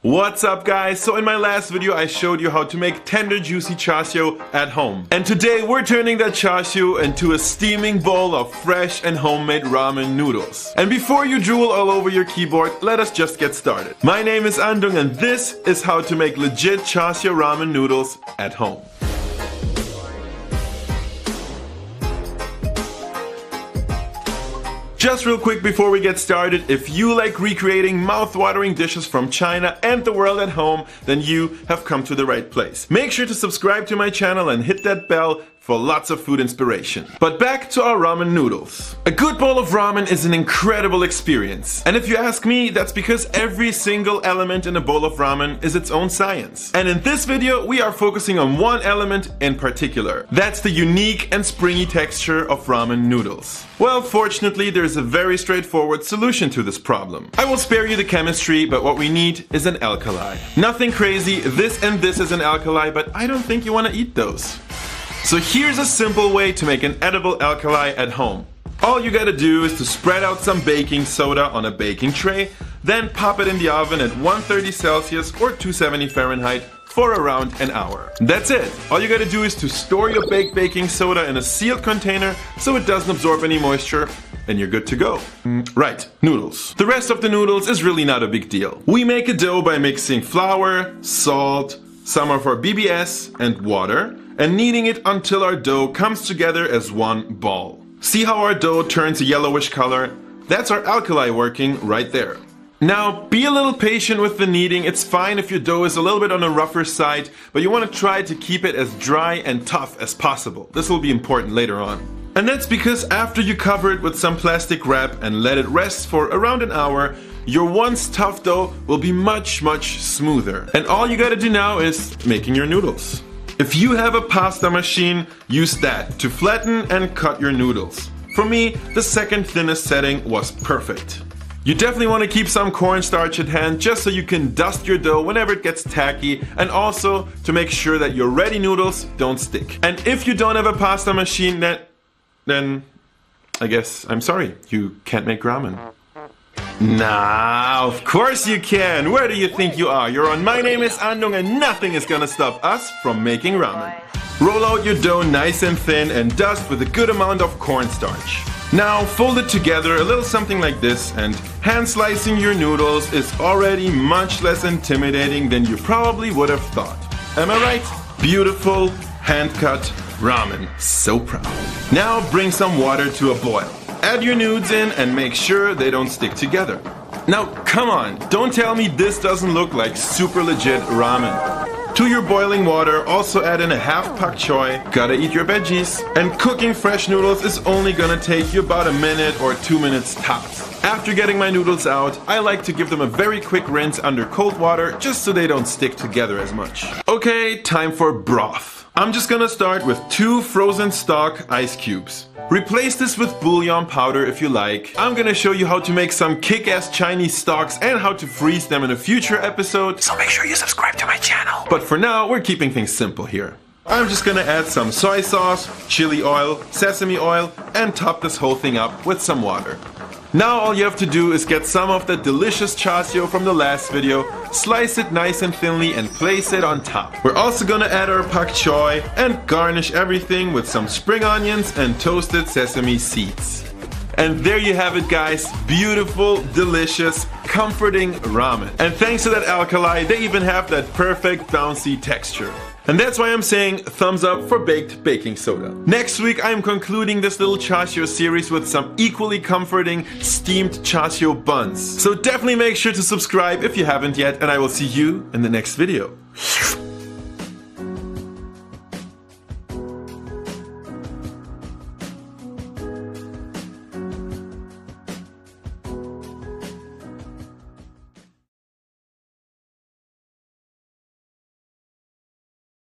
What's up guys? So in my last video I showed you how to make tender juicy chashu at home. And today we're turning that chashu into a steaming bowl of fresh and homemade ramen noodles. And before you drool all over your keyboard, let us just get started. My name is Andung and this is how to make legit chashu ramen noodles at home. Just real quick before we get started, if you like recreating mouth-watering dishes from China and the world at home, then you have come to the right place. Make sure to subscribe to my channel and hit that bell for lots of food inspiration. But back to our ramen noodles. A good bowl of ramen is an incredible experience. And if you ask me, that's because every single element in a bowl of ramen is its own science. And in this video, we are focusing on one element in particular. That's the unique and springy texture of ramen noodles. Well, fortunately, there's a very straightforward solution to this problem. I will spare you the chemistry, but what we need is an alkali. Nothing crazy, this and this is an alkali, but I don't think you want to eat those. So here's a simple way to make an edible alkali at home. All you gotta do is to spread out some baking soda on a baking tray, then pop it in the oven at 130 Celsius or 270 Fahrenheit for around an hour. That's it. All you gotta do is to store your baked baking soda in a sealed container so it doesn't absorb any moisture, and you're good to go. Right, noodles. The rest of the noodles is really not a big deal. We make a dough by mixing flour, salt, some of our BBS and water, and kneading it until our dough comes together as one ball. See how our dough turns a yellowish color? That's our alkali working right there. Now, be a little patient with the kneading. It's fine if your dough is a little bit on the rougher side, but you want to try to keep it as dry and tough as possible. This will be important later on. And that's because after you cover it with some plastic wrap and let it rest for around an hour, your once tough dough will be much smoother. And all you gotta do now is making your noodles. If you have a pasta machine, use that to flatten and cut your noodles. For me, the second thinnest setting was perfect. You definitely want to keep some cornstarch at hand just so you can dust your dough whenever it gets tacky, and also to make sure that your ready noodles don't stick. And if you don't have a pasta machine, then I guess I'm sorry, you can't make ramen. Nah, of course you can. Where do you think you are? You're on My Name is Andung and nothing is gonna stop us from making ramen. Roll out your dough nice and thin and dust with a good amount of cornstarch. Now fold it together a little something like this, and hand slicing your noodles is already much less intimidating than you probably would have thought. Am I right? Beautiful, hand-cut ramen. So proud. Now bring some water to a boil. Add your nudes in and make sure they don't stick together. Now come on, don't tell me this doesn't look like super legit ramen. To your boiling water, also add in a half pak choy. Gotta eat your veggies. And cooking fresh noodles is only gonna take you about a minute or 2 minutes tops. After getting my noodles out, I like to give them a very quick rinse under cold water just so they don't stick together as much. Okay, time for broth. I'm just gonna start with 2 frozen stock ice cubes. Replace this with bouillon powder if you like. I'm gonna show you how to make some kick-ass Chinese stocks and how to freeze them in a future episode, so make sure you subscribe to my channel. But for now, we're keeping things simple here. I'm just gonna add some soy sauce, chili oil, sesame oil, and top this whole thing up with some water. Now all you have to do is get some of that delicious chashu from the last video, slice it nice and thinly and place it on top. We're also gonna add our pak choy and garnish everything with some spring onions and toasted sesame seeds. And there you have it guys, beautiful, delicious, comforting ramen. And thanks to that alkali, they even have that perfect bouncy texture. And that's why I'm saying thumbs up for baked baking soda. Next week I'm concluding this little chashu series with some equally comforting steamed chashu buns. So definitely make sure to subscribe if you haven't yet, and I will see you in the next video.